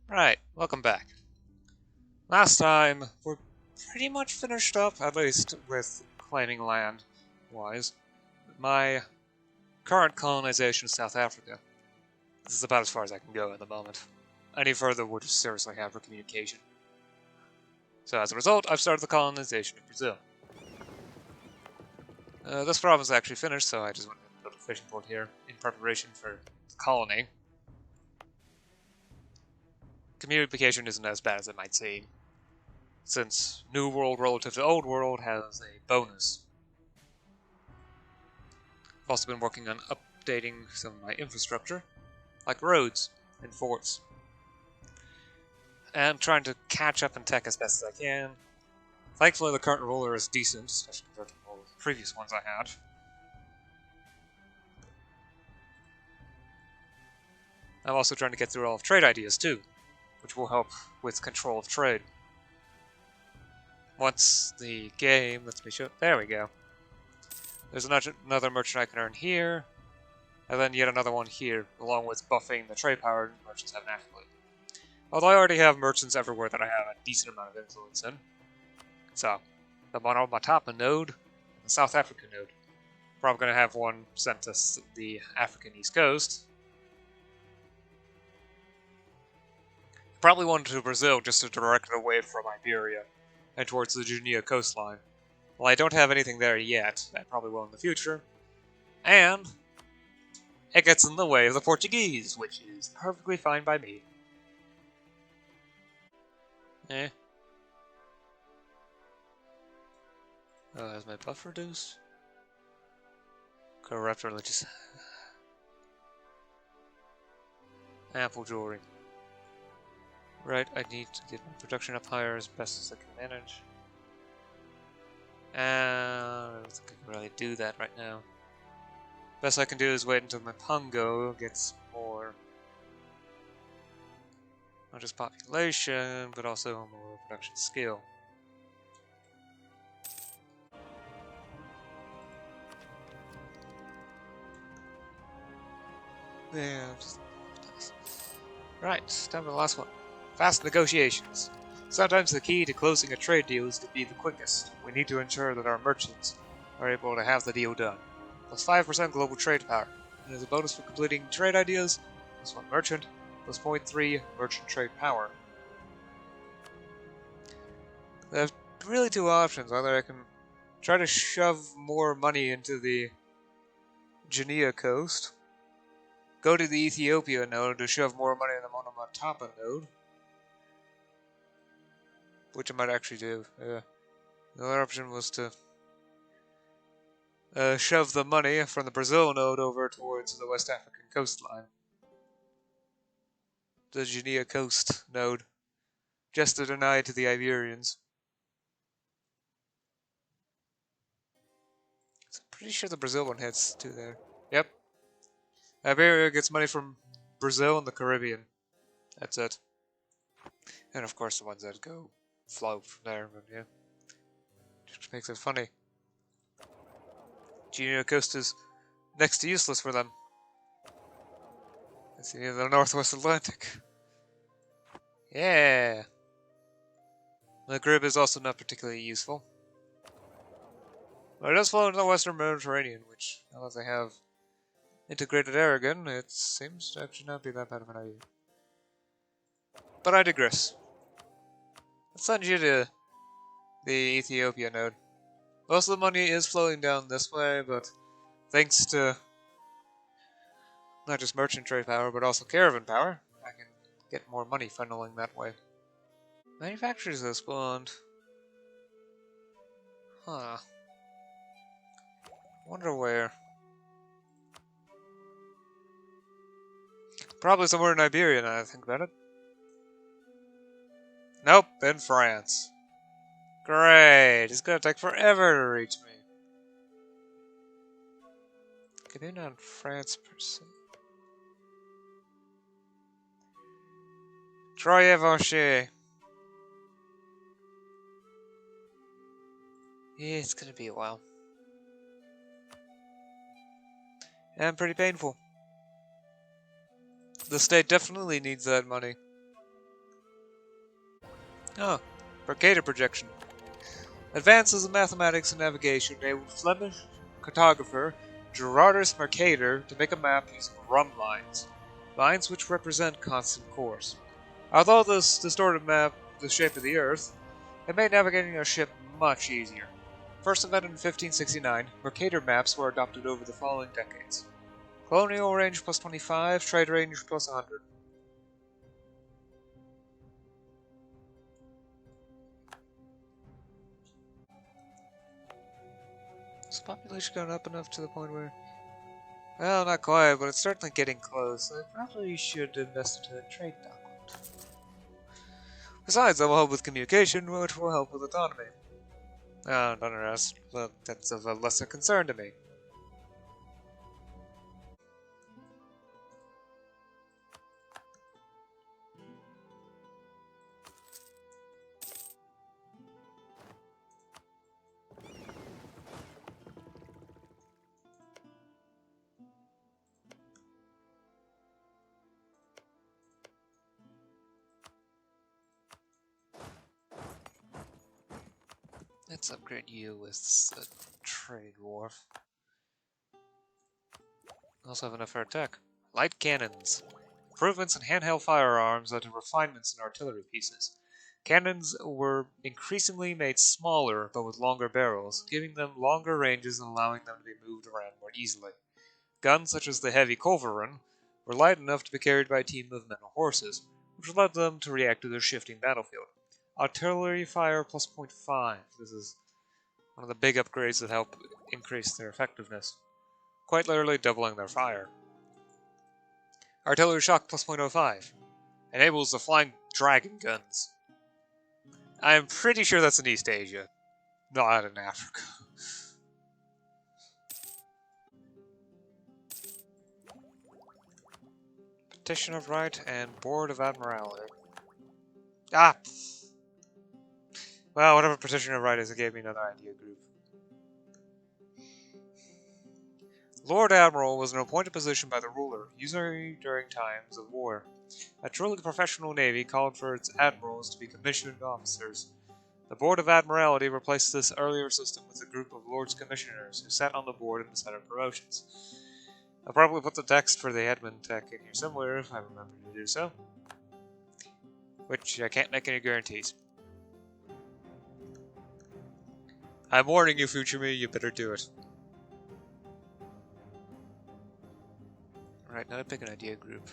Right, welcome back. Last time, we're pretty much finished up, at least with claiming land wise. My current colonization of South Africa. This is about as far as I can go at the moment. Any further would seriously hamper communication. So as a result, I've started the colonization of Brazil. This province is actually finished, so I just went and built a fishing port here in preparation for the colony. Communication isn't as bad as it might seem, since New World relative to Old World has a bonus. I've also been working on updating some of my infrastructure, like roads and forts, and trying to catch up in tech as best as I can. Thankfully, the current ruler is decent, especially compared to all the previous ones I had. I'm also trying to get through all of trade ideas too, which will help with control of trade. Once the game lets me show... There we go. There's another merchant I can earn here, and then yet another one here, along with buffing the trade power merchants have naturally. Although I already have merchants everywhere that I have a decent amount of influence in. So, the one on my top node, the South African node. Probably going to have one sent to the African East Coast. Probably one to Brazil just to direct it away from Iberia and towards the Guinea coastline. Well, I don't have anything there yet. I probably will in the future. And it gets in the way of the Portuguese, which is perfectly fine by me. Eh. Oh, has my buff reduced? Corrupt religious. Apple jewelry. Right, I need to get my production up higher as best as I can manage. I don't think I can really do that right now. Best I can do is wait until my Kongo gets more, not just population, but also more production skill. Yeah, just right, time for the last one. Fast negotiations. Sometimes the key to closing a trade deal is to be the quickest. We need to ensure that our merchants are able to have the deal done. Plus 5% global trade power. And as a bonus for completing trade ideas, plus 1 merchant, plus 0.3 merchant trade power. I have really two options. Either I can try to shove more money into the Guinea coast, go to the Ethiopia node to shove more money in the Monomatapa node, which I might actually do. The other option was to shove the money from the Brazil node over towards the West African coastline. The Guinea coast node. Just to deny it to the Iberians. So I'm pretty sure the Brazil one heads to there. Yep. Iberia gets money from Brazil and the Caribbean. That's it. And of course the ones that go flow from there, but yeah. Just makes it funny. Guinea coast is next to useless for them. It's in the Northwest Atlantic. Yeah. The Carib is also not particularly useful. But it does flow into the Western Mediterranean, which, now that they have integrated Aragon, it seems to actually not be that bad of an idea. But I digress. Let's send you to the Ethiopia node. Most of the money is flowing down this way, but thanks to not just merchant trade power, but also caravan power, I can get more money funneling that way. Manufacturers have spawned. Huh. Wonder where. Probably somewhere in Iberia now that I think about it. Nope, in France. Great, it's gonna take forever to reach me. Maybe not France per se. Troye Vacher. Yeah, it's gonna be a while. And pretty painful. The state definitely needs that money. Oh, Mercator projection. Advances in mathematics and navigation enabled Flemish cartographer Gerardus Mercator to make a map using rhumb lines, lines which represent constant course. Although this distorted map the shape of the Earth, it made navigating a ship much easier. First invented in 1569, Mercator maps were adopted over the following decades. Colonial range plus 25, trade range plus 100. Is population gone up enough to the point where... Well, not quite, but it's certainly getting close. I probably should invest into a trade dock. Besides, that will help with communication, which will help with autonomy. Oh, don't ask. Well, that's of a lesser concern to me. Let's upgrade you with a trade wharf. Also have enough for attack. Light cannons. Improvements in handheld firearms led to refinements in artillery pieces. Cannons were increasingly made smaller, but with longer barrels, giving them longer ranges and allowing them to be moved around more easily. Guns such as the heavy culverin were light enough to be carried by a team of men or horses, which led them to react to their shifting battlefield. Artillery fire plus 0.5. This is one of the big upgrades that help increase their effectiveness, quite literally doubling their fire. Artillery shock plus 0.05 enables the flying dragon guns. I'm pretty sure that's in East Asia, not in Africa. Petition of Right and Board of Admiralty. Ah! Well, whatever Petition of Right is, it gave me another idea group. Lord Admiral was an appointed position by the ruler, usually during times of war. A truly professional navy called for its admirals to be commissioned officers. The Board of Admiralty replaced this earlier system with a group of Lords Commissioners who sat on the board and decided promotions. I'll probably put the text for the admin tech in here somewhere if I remember to do so. Which I can't make any guarantees. I'm warning you, future me, you better do it. Alright, now to pick an idea group.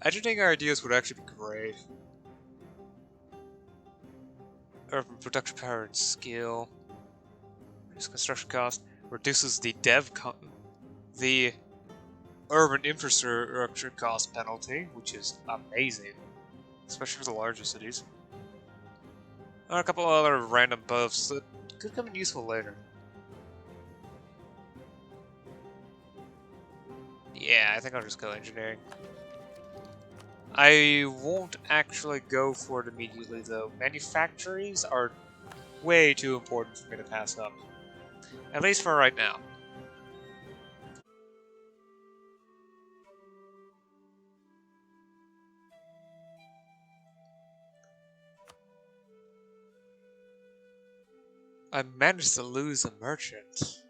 Editing our ideas would actually be great. Urban production power and skill. Reduce construction cost. Reduces the the urban infrastructure cost penalty, which is amazing. Especially for the larger cities. And a couple other random buffs that could come in useful later. Yeah, I think I'll just go engineering. I won't actually go for it immediately though. Manufactories are way too important for me to pass up. At least for right now. I managed to lose a merchant.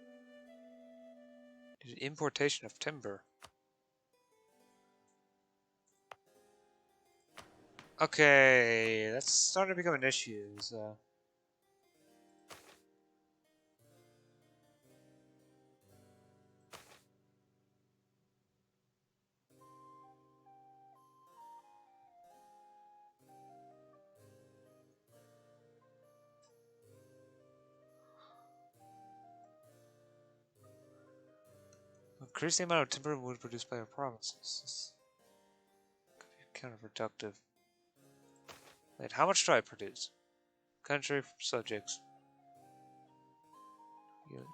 Did importation of timber. Okay, that's starting to become an issue. So. Increase the amount of timber and wood produced by our provinces. This could be counterproductive. Wait, how much do I produce? Country subjects.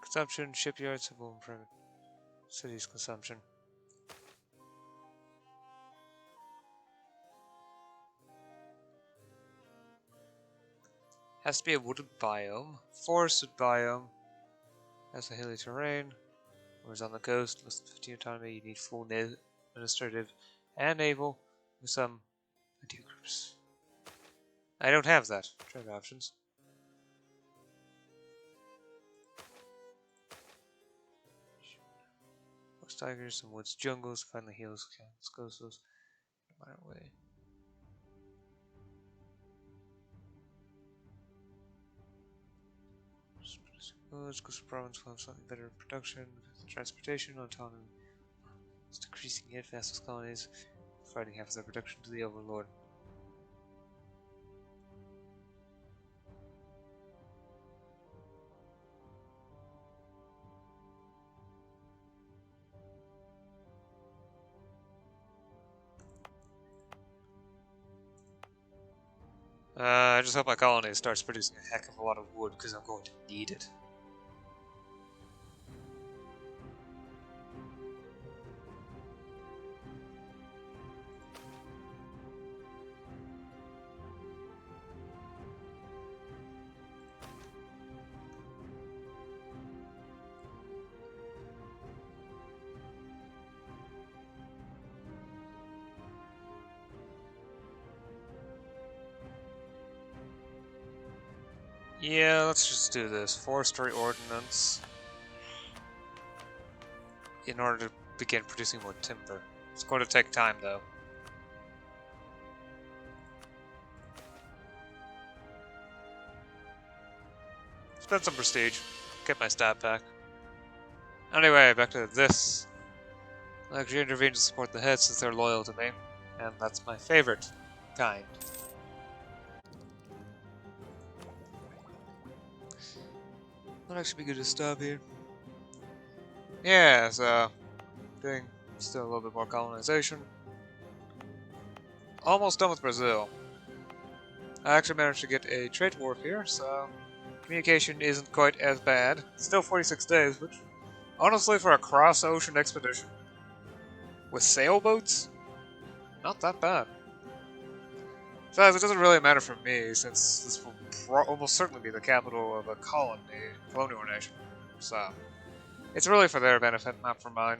Consumption, shipyards, civil improvement. Cities consumption. Has to be a wooded biome. Forested biome. Has a hilly terrain. Whereas on the coast, less than 15 autonomy, you need full administrative and naval with some idea groups. I don't have that. Trade options. West tigers, some woods, jungles, finally hills, coastal. No matter way. Coastal province will have slightly better production, transportation, autonomy. It's decreasing yet fastest colonies, providing half of their production to the overlord. I just hope my colony starts producing a heck of a lot of wood, because I'm going to need it. Yeah, let's just do this. Forestry ordinance. In order to begin producing more timber. It's going to take time, though. Spend some prestige. Get my stat back. Anyway, back to this. I actually intervene to support the head since they're loyal to me. And that's my favorite kind. Might actually be good to stop here. Yeah, so doing still a little bit more colonization. Almost done with Brazil. I actually managed to get a trade wharf here, so communication isn't quite as bad. Still 46 days, which honestly for a cross-ocean expedition with sailboats, not that bad. Besides, it doesn't really matter for me since this will almost certainly be the capital of a colonial nation. So it's really for their benefit, not for mine.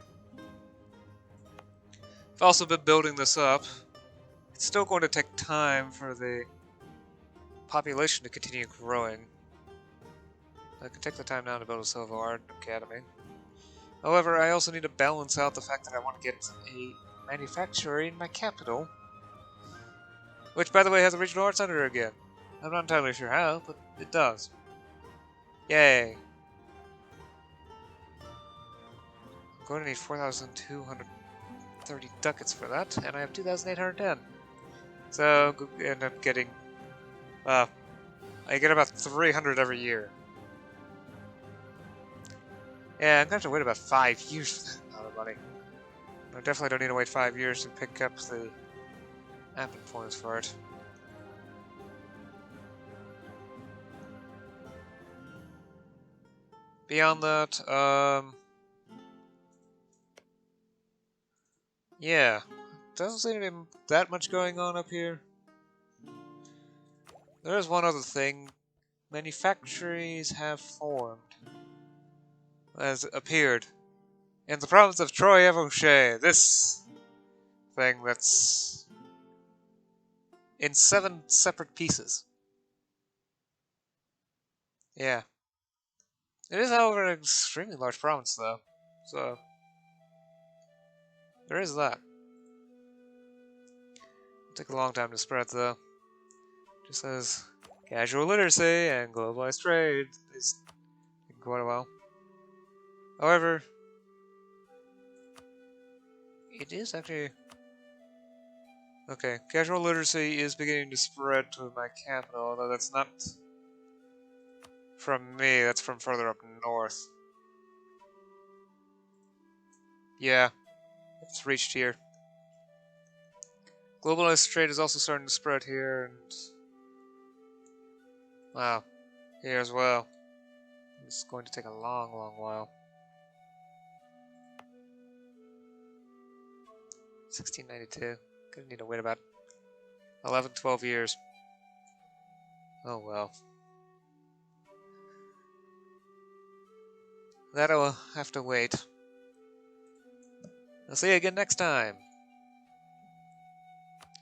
I've also been building this up. It's still going to take time for the population to continue growing. I can take the time now to build a Silver Art Academy. However, I also need to balance out the fact that I want to get a manufacturer in my capital. Which, by the way, has a regional art center again. I'm not entirely sure how, but it does. Yay. I'm going to need 4,230 ducats for that, and I have 2,810. So, I end up getting... I get about 300 every year. Yeah, I'm gonna have to wait about 5 years for that amount of money. I definitely don't need to wait 5 years to pick up the mapping points for it. Beyond that, yeah, doesn't seem to be that much going on up here. There is one other thing. Manufactories have formed. Has appeared. In the province of Troy-Evochet, this thing that's in 7 separate pieces. Yeah. It is, however, an extremely large province, though. So, there is that. It'll take a long time to spread, though. Just as casual literacy and globalized trade is taking quite a while. However, it is actually... Okay, casual literacy is beginning to spread to my capital, although that's not from me, that's from further up north. Yeah, it's reached here. Globalized trade is also starting to spread here, and... Wow, here as well. It's going to take a long, long while. 1692. Gonna need to wait about 11, 12 years. Oh well. That'll have to wait. I'll see you again next time.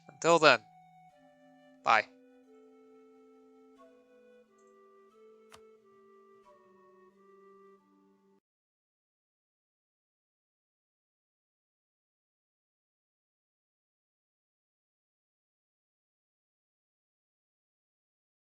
Until then, bye.